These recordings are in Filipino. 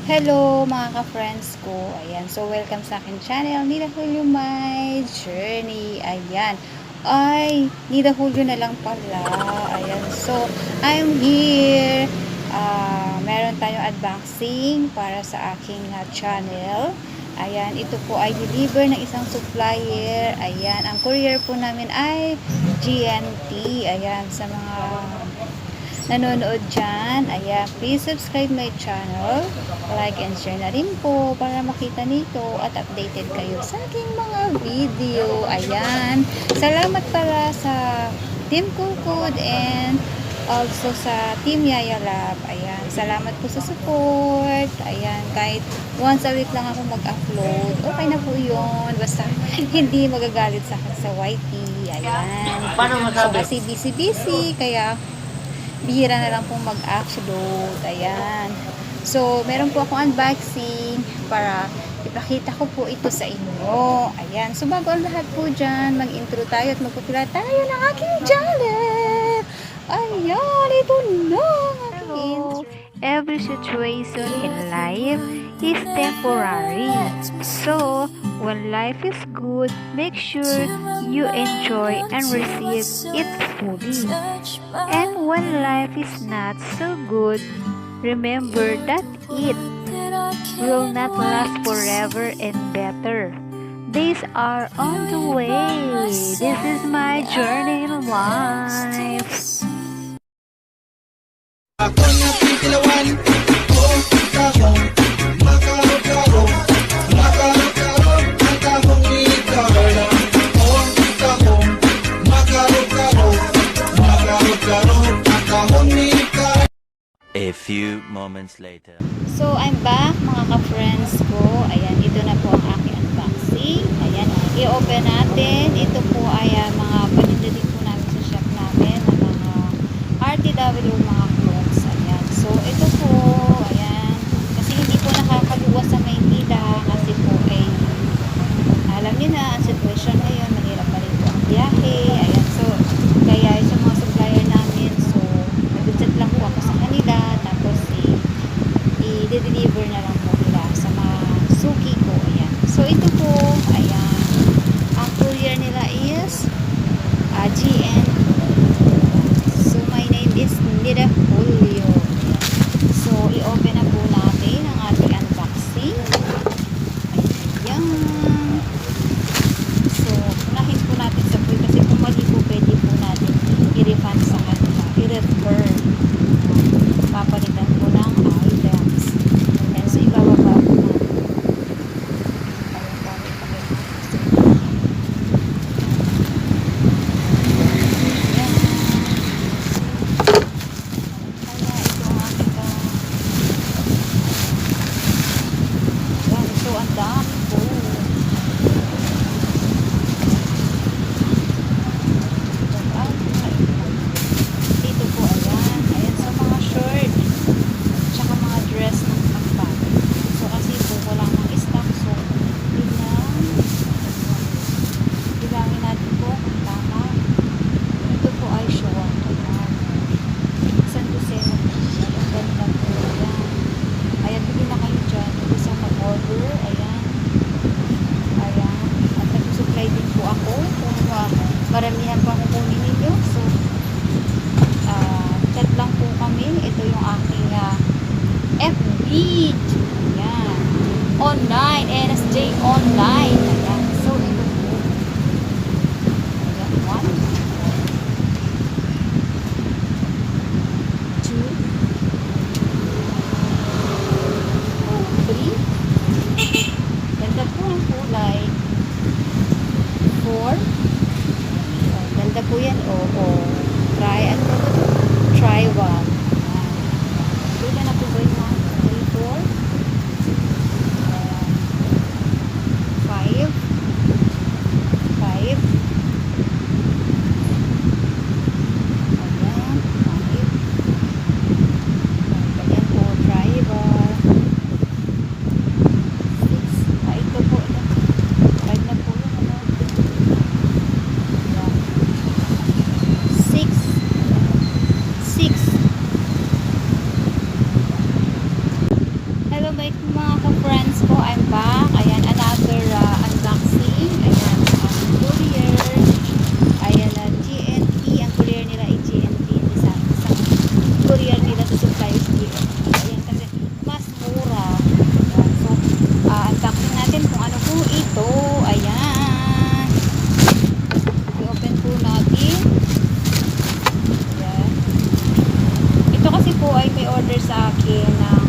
Hello mga ka-friends ko. Ayan. So, welcome sa akin channel. Nida Julio My Journey. Ayan. Ay, Nida Julio na lang pala. Ayan. So, I'm here. Meron tayong unboxing para sa aking channel. Ayan. Ito po ay deliver ng isang supplier. Ayan. Ang courier po namin ay GNT. Ayan. Sa mga nanonood dyan, ayan, please subscribe my channel, like and share na rin po para makita nito at updated kayo sa aking mga video. Ayan, salamat para sa Team Coolfood and also sa Team Yaya Lab. Ayan, salamat po sa support. Ayan, kahit once a week lang ako mag-upload, okay na po yun. Basta hindi magagalit sa akin sa YT. Ayan, so kasi busy-busy, kaya bihira na lang pong mag-upload. Ayan. So, meron po akong unboxing para ipakita ko po ito sa inyo. Ayan. So, bago ang lahat po dyan, mag-intro tayo at magpupula tayo ng aking channel. Ayan. Ito na ang aking intro. Every situation in life is temporary. So, when life is good, make sure you enjoy and receive it fully. And when life is not so good, remember that it will not last forever and better. Days are on the way. This is my journey in life. Ako na pitilawan, oh, kahong, makaro-karo, makaro-karo, ang kahong ikarala. Oh, kahong, makaro-karo, makaro-karo, ang kahong ikarala. A few moments later. So, I'm back mga ka-friends ko. Ayan, ito na po ang aking unboxing. Ayan, i-open natin. Ito po ay mga paninda din po namin sa shop namin ng mga RTW mga clothes. Ayan. So, ito po, ayan. Kasi hindi po nakakaluwas sa Maynila kasi po ay alam niyo na ang situation ngayon. Mahirap pa rin po ang biyahe. Ayan. So, kaya sa mga supplier namin, so, nag-chat lang po ako sa kanila. Tapos, i-deliver na lang po nila sa mga suki ko. Ayan. So, ito po, ayan. Ang courier nila is GN. So, my name is Nida Julio. So, i-open na po natin ang ating unboxing. Ayan. So, unahin po natin sa food kasi kung mali po, pwede po natin i-refund sa kanila. I-return. Papalitan po ng items. Ayan. So, ibababa po natin. Maramihan pa kukunin ninyo. So, chat lang po kami. Ito yung aking FB. Ayan. Online. NSJ Online. Ayan. So, ito po. Ayan. 1, 2, 3. Ganda po ang kulay. 4. Ganda po yan. Oo. Try one. Ganda na po ba yung 3, 4? 5. bait mga ka-friends ko. I'm back. Ayan, another unboxing. Ayan, courier. Ayan, GNT. Ang courier nila ay GNT. Isang courier nila sa suppliers GNT. Ayan, kasi mas mura. Ayan, so, unboxing natin kung ano po ito. Ayan. I-open po natin. Ayan. Ito kasi po ay may order sa akin ng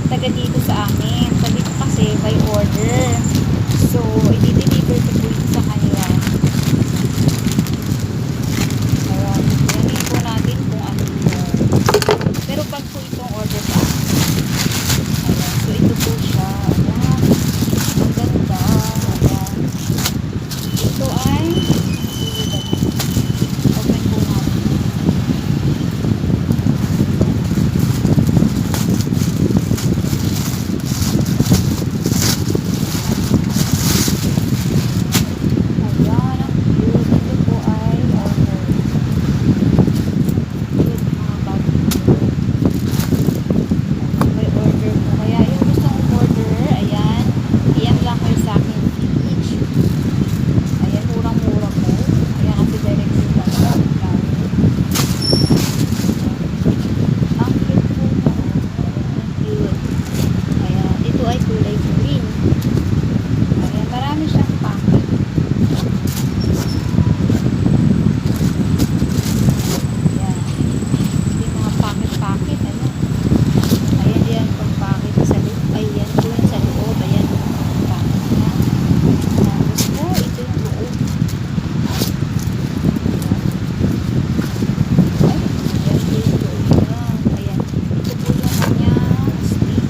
taga dito sa amin. Sabi ko kasi by order. So, i-deliver ko po ito sa kanila. Ayan. Yanin po natin kung ano ito. Pero pag po itong order sa akin. Ayan. So, ito po siya. Ayan. Ang ganda. Ayan. Ito ay open po natin. Ayan, ang cute. Ito po ay order. Cute mga bago. May order po. Kaya yung gustong order, ayan, iyan lang kayo sa akin each. Ayan, murang-mura po. Ayan, kasi direct sila sa akin. Ang cute po. Ang cute. Ayan, ito ay kulay green. Ayan, marami siyang packet. Ayan. Yung mga packet-packet, ano. Ayan, yan pang packet sa loob. Ayan, ito yung sa loob. Ayan, yung packet niya. Tapos po, ito yung loob. Ay, ayan, ito yung loob niya. Ayan, ito po yung kanyang stick.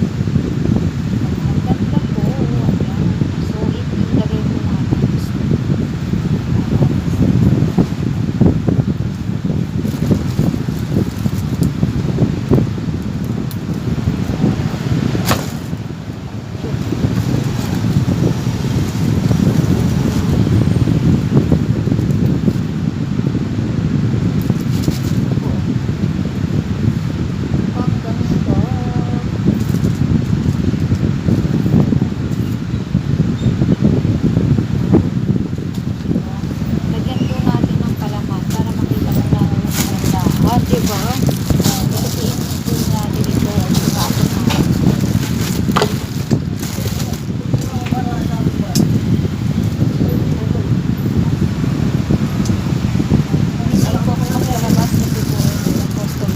Ang ganda po. Ayan. So, ilagay po natin yung stick. Ang ganda. Lagyan po natin ng palaman para makita mo na yung kagandahan, diba? Lagyan po natin ito. Tapos natin. Ay po kung maglalabas kasi po yung custom.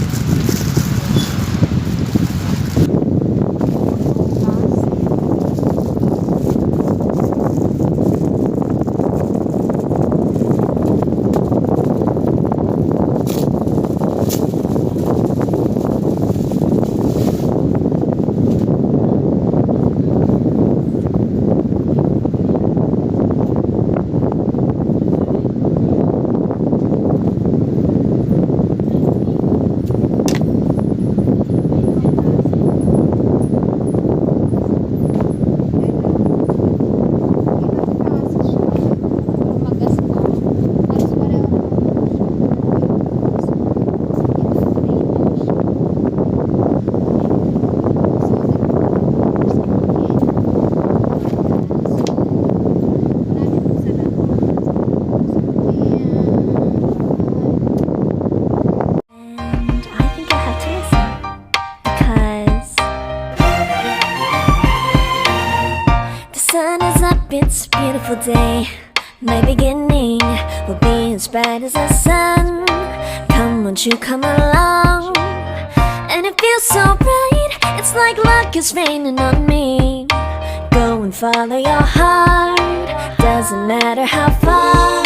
And I think I have to listen because the sun is up, it's a beautiful day. My beginning will be as bright as the sun. Come, won't you come along? And it feels so bright, it's like luck is raining on me. Go and follow your heart, doesn't matter how far.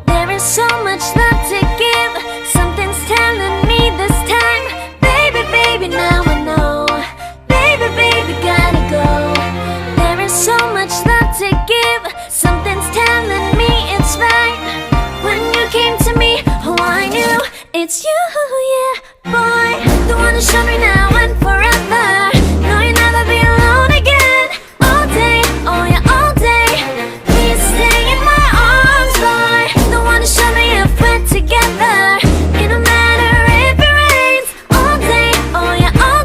There is so much love to give. Something's telling me this time, baby, baby, now I know. Baby, baby, gotta go. There is so much love to give. Something's telling me it's right. When you came to me, oh, I knew it's you, yeah, boy. The one who showed me now and forever. No, you'll never be alone again. All day, oh yeah, all day. Please stay in my arms, boy. The one who showed me if we're together. It don't matter if it rains. All day, oh yeah, all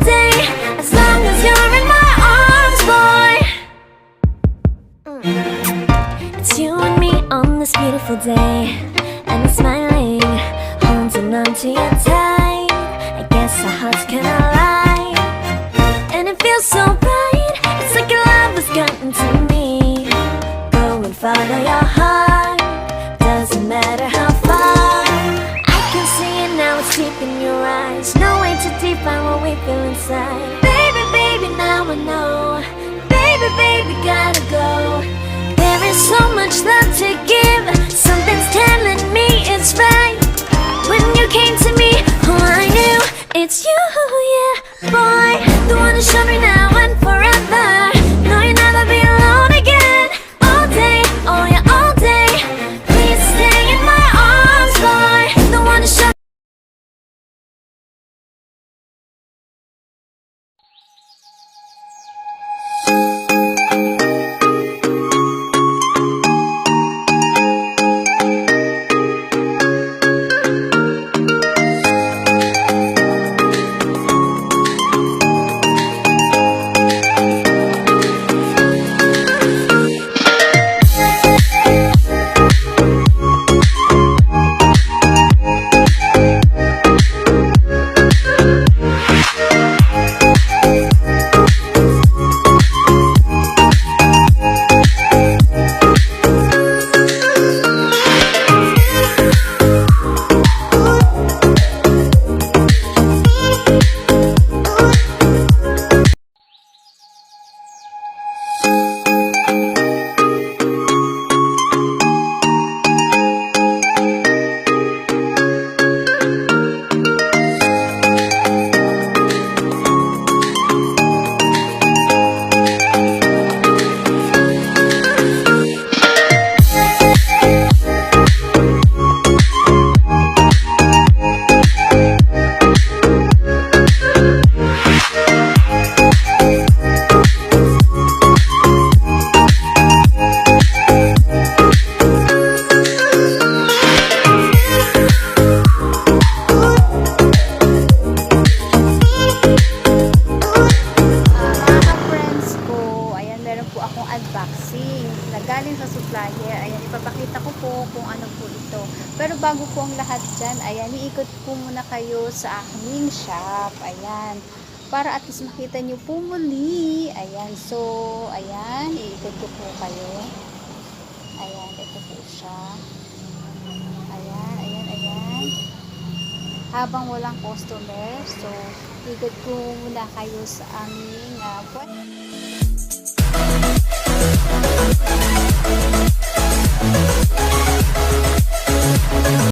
you're so bright. It's like your love has gotten to me. Go and follow your heart. Doesn't matter how far. I can see it now, it's deep in your eyes. No way to define what we feel inside. Baby, baby, now I know. Baby, baby, gotta go. There is so much love to give. Something's telling me it's right. When you came to me, oh, I knew it's you, yeah, boy. The one who showed me now and forever. No, you'll never be alone again. All day, oh yeah, all day. Please stay in my arms, boy. The one who showed. Unboxing na galing sa supplier. Ayan, ipapakita ko po kung ano po ito. Pero bago po ang lahat dyan, ayan, iikot po muna kayo sa aming shop. Ayan, para at least makita nyo po muli. Ayan, so, ayan, iikot ko po kayo. Ayan, ito po siya. Ayan, ayan, ayan. Habang walang customer, so, ikot ko muna kayo sa aming